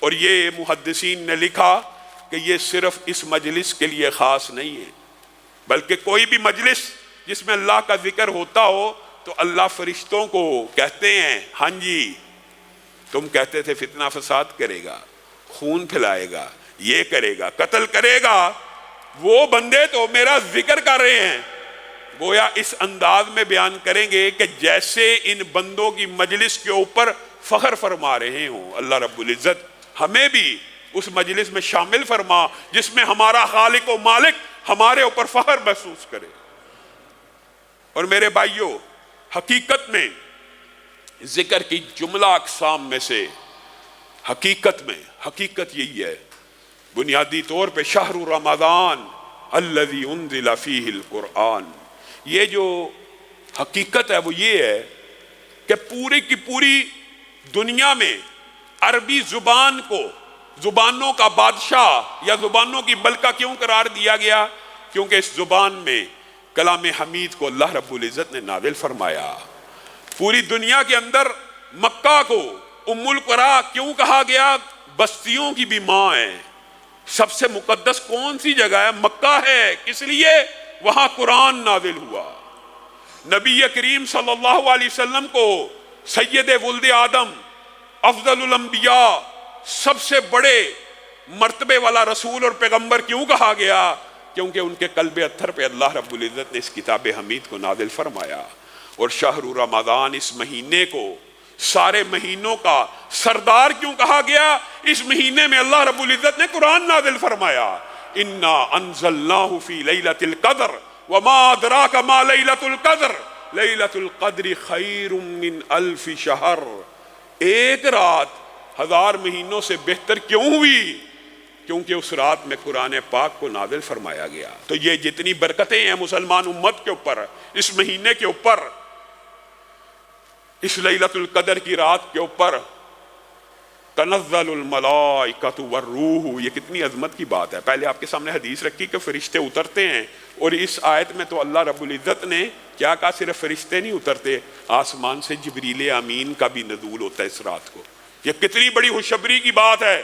اور یہ محدثین نے لکھا کہ یہ صرف اس مجلس کے لیے خاص نہیں ہے، بلکہ کوئی بھی مجلس جس میں اللہ کا ذکر ہوتا ہو تو اللہ فرشتوں کو کہتے ہیں ہاں جی تم کہتے تھے فتنہ فساد کرے گا، خون پھیلائے گا، یہ کرے گا، قتل کرے گا، وہ بندے تو میرا ذکر کر رہے ہیں۔ گویا اس انداز میں بیان کریں گے کہ جیسے ان بندوں کی مجلس کے اوپر فخر فرما رہے ہوں۔ اللہ رب العزت ہمیں بھی اس مجلس میں شامل فرما جس میں ہمارا خالق و مالک ہمارے اوپر فخر محسوس کرے۔ اور میرے بھائیوں، حقیقت میں ذکر کی جملہ اقسام میں سے حقیقت یہی ہے، بنیادی طور پہ شہر رمضان الذی انزل فیہ القرآن، یہ جو حقیقت ہے وہ یہ ہے کہ پوری کی پوری دنیا میں عربی زبان کو زبانوں کا بادشاہ یا زبانوں کی ملکہ کیوں قرار دیا گیا؟ کیونکہ اس زبان میں کلام حمید کو اللہ رب العزت نے نازل فرمایا۔ پوری دنیا کے اندر مکہ کو ام القریٰ کیوں کہا گیا؟ بستیوں کی بھی ماں ہے۔ سب سے مقدس کون سی جگہ ہے؟ مکہ ہے۔ کس لیے؟ وہاں قرآن نازل ہوا۔ نبی کریم صلی اللہ علیہ وسلم کو سید ولد آدم، افضل الانبیاء، سب سے بڑے مرتبے والا رسول اور پیغمبر کیوں کہا گیا؟ کیونکہ ان کے قلب اطہر پہ اللہ رب العزت نے اس کتاب حمید کو نازل فرمایا۔ اور شہر رمضان، اس مہینے کو سارے مہینوں کا سردار کیوں کہا گیا؟ اس مہینے میں اللہ رب العزت نے قرآن نازل فرمایا۔ انا انزلناہ فی لیلۃ القدر وما ادراک ما لیلۃ القدر لیلۃ القدر خیر من الف شہر۔ ایک رات 1000 مہینوں سے بہتر کیوں ہوئی؟ کیونکہ اس رات میں قرآن پاک کو نازل فرمایا گیا۔ تو یہ جتنی برکتیں ہیں مسلمان امت کے اوپر، اس مہینے کے اوپر، اس لیلۃ القدر کی رات کے اوپر، تنزل الملائکۃ والروح، یہ کتنی عظمت کی بات ہے۔ پہلے آپ کے سامنے حدیث رکھی کہ فرشتے اترتے ہیں، اور اس آیت میں تو اللہ رب العزت نے کیا کہا؟ صرف فرشتے نہیں اترتے، آسمان سے جبریل امین کا بھی نزول ہوتا ہے اس رات کو۔ یہ کتنی بڑی خوشخبری کی بات ہے۔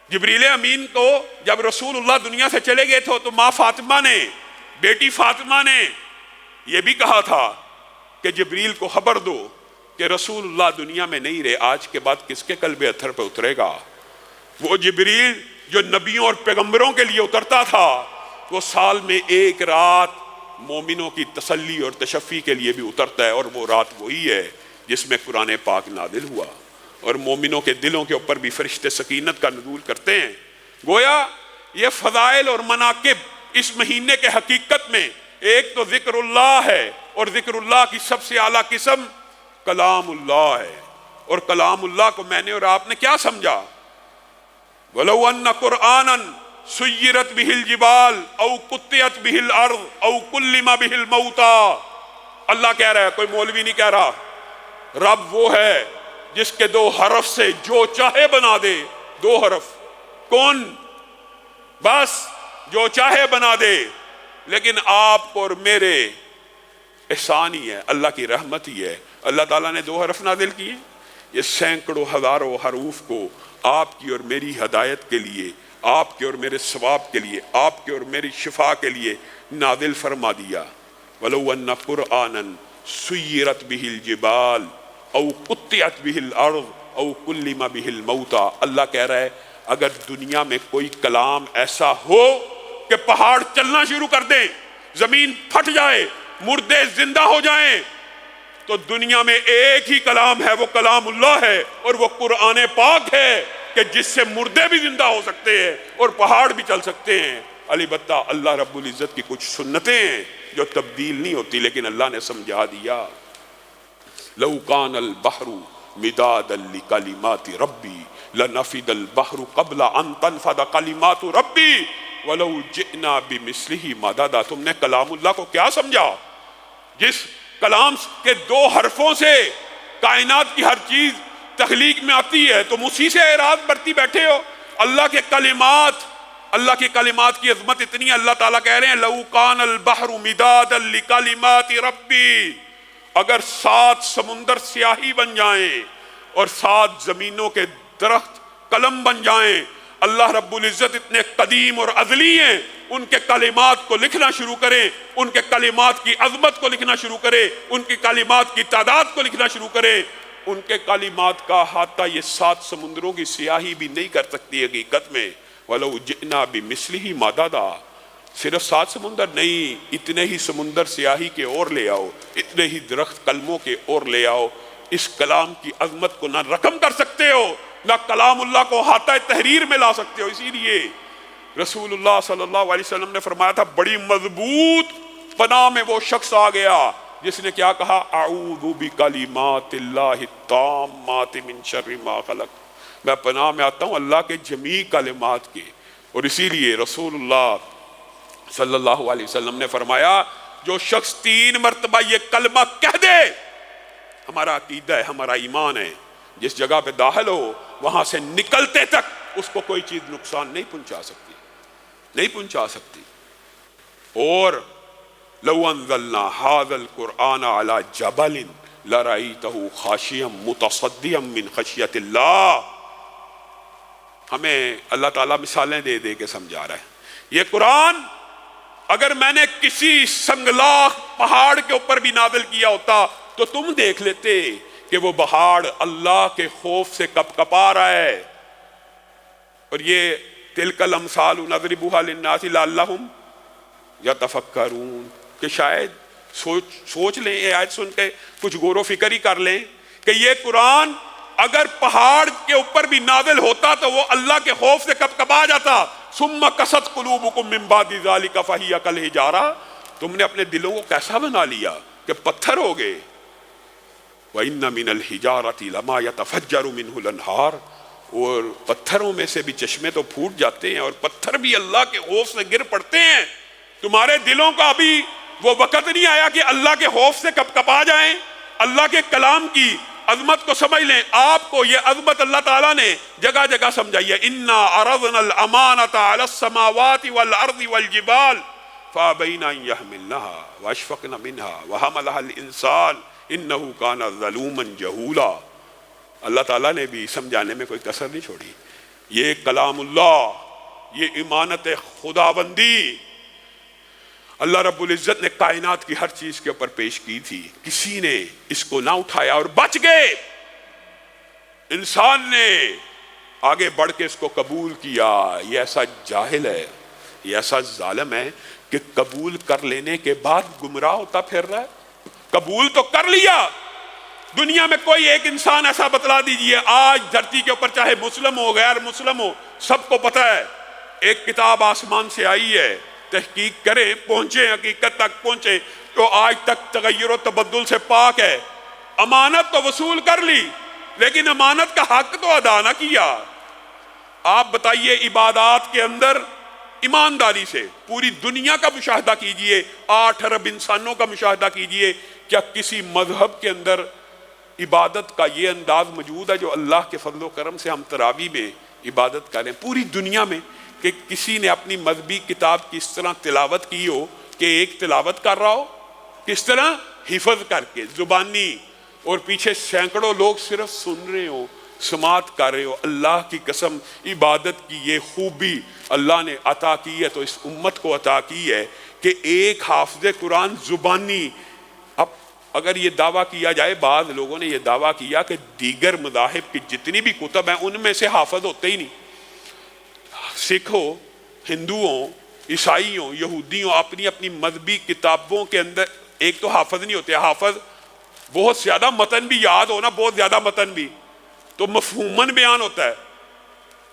جبریل امین کو جب رسول اللہ دنیا سے چلے گئے تھے تو ماں فاطمہ نے، بیٹی فاطمہ نے یہ بھی کہا تھا کہ جبریل کو خبر دو کہ رسول اللہ دنیا میں نہیں رہے، آج کے بعد کس کے قلب اطہر پہ اترے گا؟ وہ جبریل جو نبیوں اور پیغمبروں کے لیے اترتا تھا، وہ سال میں ایک رات مومنوں کی تسلی اور تشفی کے لیے بھی اترتا ہے، اور وہ رات وہی ہے جس میں قرآن پاک نازل ہوا، اور مومنوں کے دلوں کے اوپر بھی فرشتے سکینت کا نزول کرتے ہیں۔ گویا یہ فضائل اور مناقب اس مہینے کے حقیقت میں ایک تو ذکر اللہ ہے، اور ذکر اللہ کی سب سے اعلیٰ قسم کلام اللہ ہے۔ اور کلام اللہ کو میں نے اور آپ نے کیا سمجھا؟ وَلَوْ أَنَّ قُرْآنًا سُيِّرَتْ بِهِ الْجِبَالُ أَوْ قُطِّعَتْ بِهِ الْأَرْضُ أَوْ كُلِّمَ بِهِ الْمَوْتَى۔ اللہ کہہ رہا ہے، کوئی مولوی نہیں کہہ رہا۔ رب وہ ہے جس کے 2 حرف سے جو چاہے بنا دے۔ 2 حرف، کون؟ بس جو چاہے بنا دے۔ لیکن آپ کو اور میرے احسان ہی ہے، اللہ کی رحمت ہی ہے، اللہ تعالیٰ نے 2 حرف نازل کیے۔ یہ سینکڑوں ہزاروں حروف کو آپ کی اور میری ہدایت کے لیے، آپ کے اور میرے ثواب کے لیے، آپ کے اور میری شفا کے لیے نازل فرما دیا۔ وَلَوْ أَنَّ قُرْآنًا سُيِّرَتْ بِهِ الْجِبَالُ أَوْ قُطِّعَتْ بِهِ الْأَرْضُ أَوْ كُلِّمَ بِهِ الْمَوْتَى۔ اللہ کہہ رہا ہے اگر دنیا میں کوئی کلام ایسا ہو کہ پہاڑ چلنا شروع کر دیں، زمین پھٹ جائے، مردے زندہ ہو جائیں، تو دنیا میں ایک ہی کلام ہے، وہ کلام اللہ ہے، اور وہ قرآن پاک ہے کہ جس سے مردے بھی زندہ ہو سکتے ہیں اور پہاڑ بھی چل سکتے ہیں۔ البتہ اللہ رب العزت کی کچھ سنتیں ہیں جو تبدیل نہیں ہوتی، لیکن اللہ نے سمجھا دیا۔ لو کان البحر مدادا لکلمات ربی لنفد البحر قبل ان تنفد کلمات ربی ولو جئنا بمثلہ مددا۔ تم نے کلام اللہ کو کیا سمجھا؟ جس کلام کے 2 حرفوں سے کائنات کی ہر چیز تخلیق میں آتی ہے، تم اسی سے اعراض برتی بیٹھے ہو۔ اللہ کے کلمات، اللہ کی کلمات کی عظمت اتنی ہے، اللہ تعالیٰ کہہ رہے ہیں لو کان البحر مدادا لکلمات ربی، اگر 7 سمندر سیاہی بن جائیں اور 7 زمینوں کے درخت قلم بن جائیں. اللہ رب العزت اتنے قدیم اور ازلی ہیں، ان کے کلمات کو لکھنا شروع کریں، ان کے کلمات کی عظمت کو لکھنا شروع کریں، ان کی کلمات کی تعداد کو لکھنا شروع کریں. ان کے کلمات کا احاطہ یہ 7 سمندروں کی سیاہی بھی نہیں کر سکتی. حقیقت میں وَلَوْ جِئْنَا بِمِثْلِهِ مَدَدًا، صرف 7 سمندر نہیں، اتنے ہی سمندر سیاہی کے اور لے آؤ، اتنے ہی درخت کلموں کے اور لے آؤ. اس کلام کی عظمت کو نہ رقم کر سکتے ہو، نہ کلام اللہ کو احاطہ تحریر میں لا سکتے ہو. اسی لیے رسول اللہ صلی اللہ علیہ وسلم نے فرمایا تھا بڑی مضبوط پناہ میں وہ شخص آ گیا جس نے کیا کہا، اعوذ بکلمات اللہ التامات من شر ما خلق، میں پناہ میں آتا ہوں اللہ کے جمیع کلمات کے. اور اسی لیے رسول اللہ صلی اللہ علیہ وسلم نے فرمایا جو شخص 3 مرتبہ یہ کلمہ کہہ دے، ہمارا عقیدہ ہے، ہمارا ایمان ہے، جس جگہ پہ داخل ہو وہاں سے نکلتے تک اس کو کوئی چیز نقصان نہیں پہنچا سکتی، نہیں پہنچا سکتی. اور لو انزلنا هذا القرآن على جبل لرأيته خاشعا متصدعا من خشیۃ اللہ. ہمیں اللہ تعالیٰ مثالیں دے دے کے سمجھا رہا ہے. یہ قرآن اگر میں نے کسی سنگلاخ پہاڑ کے اوپر بھی نازل کیا ہوتا تو تم دیکھ لیتے کہ وہ پہاڑ اللہ کے خوف سے کپ کپا رہا ہے. اور یہ تلک الامثال نضربها للناس لعلهم یتفکرون، کہ شاید سوچ لیں، یہ آیت سن کے کچھ غور و فکر ہی کر لیں کہ یہ قرآن اگر پہاڑ کے اوپر بھی نازل ہوتا تو وہ اللہ کے خوف سے کب کبا جاتا. ثم قست قلوبکم من بعد ذلک فہی کالحجارہ، تم نے اپنے دلوں کو کیسا بنا لیا کہ پتھر ہو گئے. وَإِنَّ مِنَ الْحِجَارَةِ لَمَا يَتَفَجَّرُ مِنْهُ الْأَنْهَارُ، اور پتھروں میں سے بھی چشمے تو پھوٹ جاتے ہیں اور پتھر بھی اللہ کے خوف سے گر پڑتے ہیں. تمہارے دلوں کا ابھی وہ وقت نہیں آیا کہ اللہ کے خوف سے کب کپا جائیں، اللہ کے کلام کی عظمت کو سمجھ لیں. آپ کو یہ عظمت اللہ تعالیٰ نے جگہ جگہ سمجھائی ہے. اِنَّا عَرَضْنَا الْأَمَانَةَ عَلَى السَّمَاوَاتِ وَالْأَرْضِ وَالْجِبَالِ فَأَبَيْنَ أَن يَحْمِلْنَهَا وَأَشْفَقْنَ مِنْهَا وَحَمَلَهَا الْإِنسَانُ إِنَّهُ كَانَ ظَلُومًا جَهُولًا. اللہ تعالیٰ نے بھی سمجھانے میں کوئی کسر نہیں چھوڑی. یہ کلام اللہ، یہ امانت خداوندی اللہ رب العزت نے کائنات کی ہر چیز کے اوپر پیش کی تھی. کسی نے اس کو نہ اٹھایا اور بچ گئے. انسان نے آگے بڑھ کے اس کو قبول کیا. یہ ایسا جاہل ہے، یہ ایسا ظالم ہے کہ قبول کر لینے کے بعد گمراہ ہوتا پھر رہا ہے. قبول تو کر لیا. دنیا میں کوئی ایک انسان ایسا بتلا دیجئے آج دھرتی کے اوپر، چاہے مسلم ہو غیر مسلم ہو، سب کو پتہ ہے ایک کتاب آسمان سے آئی ہے، تحقیق کریں، پہنچے حقیقت تک پہنچے، تو آج تک تغیر و تبدل سے پاک ہے. امانت تو وصول کر لی لیکن امانت کا حق تو ادا نہ کیا. آپ بتائیے عبادات کے اندر ایمانداری سے پوری دنیا کا مشاہدہ کیجئے، 8 ارب انسانوں کا مشاہدہ کیجئے، کیا کسی مذہب کے اندر عبادت کا یہ انداز موجود ہے جو اللہ کے فضل و کرم سے ہم تراویح میں عبادت کریں پوری دنیا میں، کہ کسی نے اپنی مذہبی کتاب کی اس طرح تلاوت کی ہو کہ ایک تلاوت کر رہا ہو، کس طرح حفظ کر کے زبانی، اور پیچھے سینکڑوں لوگ صرف سن رہے ہو، سماعت کر رہے ہو. اللہ کی قسم عبادت کی یہ خوبی اللہ نے عطا کی ہے تو اس امت کو عطا کی ہے کہ ایک حافظ قرآن زبانی. اب اگر یہ دعویٰ کیا جائے، بعض لوگوں نے یہ دعویٰ کیا کہ دیگر مذاہب کی جتنی بھی کتب ہیں ان میں سے حافظ ہوتے ہی نہیں. سکھ ہو، ہندو ہوں، عیسائی ہوں، یہودی ہوں، اپنی اپنی مذہبی کتابوں کے اندر ایک تو حافظ نہیں ہوتے. حافظ بہت زیادہ متن بھی یاد ہونا، بہت زیادہ متن بھی تو مفہوماً بیان ہوتا ہے،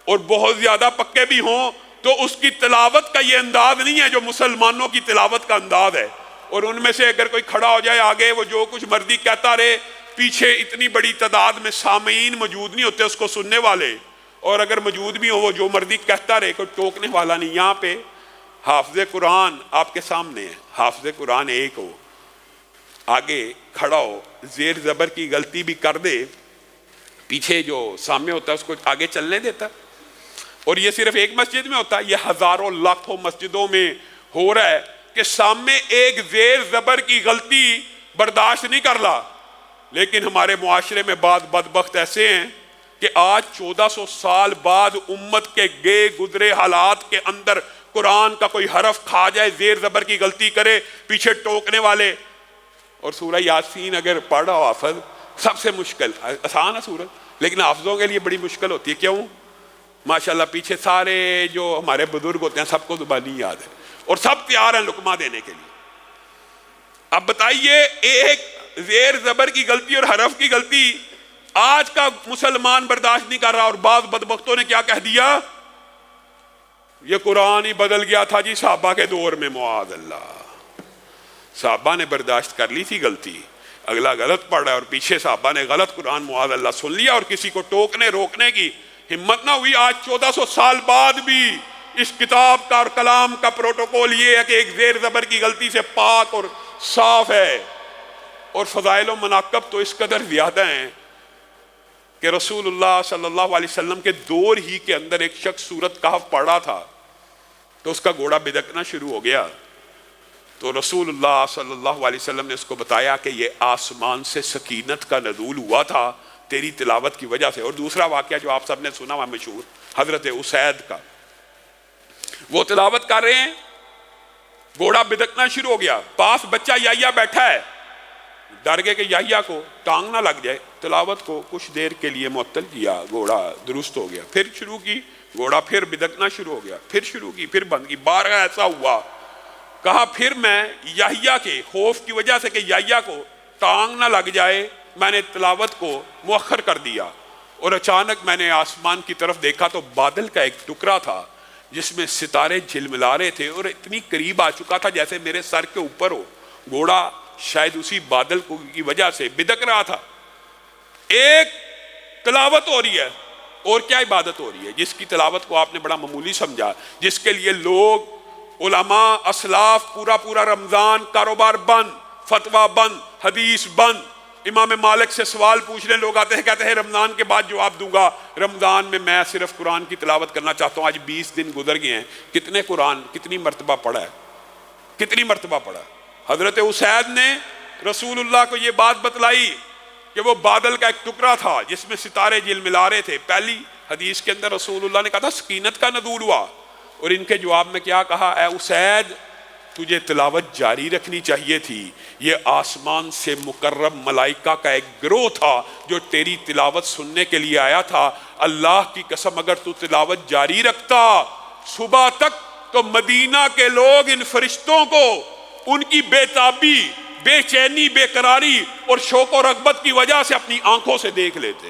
اور بہت زیادہ پکے بھی ہوں تو اس کی تلاوت کا یہ انداز نہیں ہے جو مسلمانوں کی تلاوت کا انداز ہے. اور ان میں سے اگر کوئی کھڑا ہو جائے آگے، وہ جو کچھ مرضی کہتا رہے، پیچھے اتنی بڑی تعداد میں سامعین موجود نہیں ہوتے اس کو سننے والے، اور اگر موجود بھی ہو وہ جو مرضی کہتا رہے، کوئی ٹوکنے والا نہیں. یہاں پہ حافظ قرآن آپ کے سامنے ہے. حافظ قرآن ایک ہو، آگے کھڑا ہو، زیر زبر کی غلطی بھی کر دے، پیچھے جو سامنے ہوتا ہے اس کو آگے چلنے دیتا. اور یہ صرف ایک مسجد میں ہوتا ہے، یہ ہزاروں لاکھوں مسجدوں میں ہو رہا ہے کہ سامنے ایک زیر زبر کی غلطی برداشت نہیں کر رہا. لیکن ہمارے معاشرے میں بعض بدبخت ایسے ہیں کہ آج 1400 سال بعد امت کے گئے گزرے حالات کے اندر قرآن کا کوئی حرف کھا جائے، زیر زبر کی غلطی کرے، پیچھے ٹوکنے والے. اور سورہ یاسین اگر پڑھ رہا ہو حافظ، سب سے مشکل، آسان ہے سورت لیکن حافظوں کے لیے بڑی مشکل ہوتی ہے. کیوں؟ ماشاءاللہ پیچھے سارے جو ہمارے بزرگ ہوتے ہیں سب کو زبانی یاد ہے اور سب تیار ہیں لقمہ دینے کے لیے. اب بتائیے ایک زیر زبر کی غلطی اور حرف کی غلطی آج کا مسلمان برداشت نہیں کر رہا، اور بعض بدبختوں نے کیا کہہ دیا؟ یہ قرآن ہی بدل گیا تھا جی صحابہ کے دور میں. معاذ اللہ، صحابہ نے برداشت کر لی تھی غلطی، اگلا غلط پڑھ رہا ہے اور پیچھے صحابہ نے غلط قرآن معاذ اللہ سن لیا اور کسی کو ٹوکنے روکنے کی ہمت نہ ہوئی. آج 1400 سال بعد بھی اس کتاب کا اور کلام کا پروٹوکول یہ ہے کہ ایک زیر زبر کی غلطی سے پاک اور صاف ہے. اور فضائل و مناقب تو اس قدر زیادہ ہیں کہ رسول اللہ صلی اللہ علیہ وسلم کے دور ہی کے اندر ایک شخص سورۃ کہف پڑھ رہا تھا تو اس کا گھوڑا بدکنا شروع ہو گیا. تو رسول اللہ صلی اللہ علیہ وسلم نے اس کو بتایا کہ یہ آسمان سے سکینت کا نزول ہوا تھا تیری تلاوت کی وجہ سے. اور دوسرا واقعہ جو آپ سب نے سنا ہوا مشہور، حضرت اسید کا، وہ تلاوت کر رہے ہیں، گھوڑا بدکنا شروع ہو گیا، پاس بچہ یحییٰ بیٹھا ہے، ڈر گئے کہ یحییٰ کو ٹانگ نہ لگ جائے. تلاوت کو کچھ دیر کے لیے معطل کیا، گھوڑا درست ہو گیا، پھر شروع کی، گھوڑا پھر بدکنا شروع ہو گیا، پھر شروع کی، پھر بند کی. بارہ ایسا ہوا، کہا پھر میں یحییٰ کے خوف کی وجہ سے کہ یحییٰ کو ٹانگ نہ لگ جائے میں نے تلاوت کو مؤخر کر دیا. اور اچانک میں نے آسمان کی طرف دیکھا تو بادل کا ایک ٹکڑا تھا جس میں ستارے جھلملا رہے تھے اور اتنی قریب آ چکا تھا جیسے میرے سر کے اوپر ہو. گھوڑا شاید اسی بادل کی وجہ سے بدک رہا تھا. ایک تلاوت ہو رہی ہے اور کیا عبادت ہو رہی ہے جس کی تلاوت کو آپ نے بڑا معمولی سمجھا، جس کے لیے لوگ علماء اسلاف پورا رمضان کاروبار بند، فتویٰ بند، حدیث بند. امام مالک سے سوال پوچھنے لوگ آتے ہیں، کہتے ہیں رمضان کے بعد جواب دوں گا، رمضان میں میں صرف قرآن کی تلاوت کرنا چاہتا ہوں. آج 20 دن گزر گئے ہیں، کتنے قرآن کتنی مرتبہ پڑھا ہے، کتنی مرتبہ پڑھا ہے. حضرت اسید نے رسول اللہ کو یہ بات بتلائی کہ وہ بادل کا ایک ٹکڑا تھا جس میں ستارے جھلملا رہے تھے. پہلی حدیث کے اندر رسول اللہ نے کہا تھا سکینت کا نزول ہوا، اور ان کے جواب میں کیا کہا؟ اے اسید تجھے تلاوت جاری رکھنی چاہیے تھی، یہ آسمان سے مکرم ملائکہ کا ایک گروہ تھا جو تیری تلاوت سننے کے لیے آیا تھا. اللہ کی قسم اگر تو تلاوت جاری رکھتا صبح تک تو مدینہ کے لوگ ان فرشتوں کو ان کی بے تابی، بے چینی، بے قراری اور شوق و رغبت کی وجہ سے اپنی آنکھوں سے دیکھ لیتے.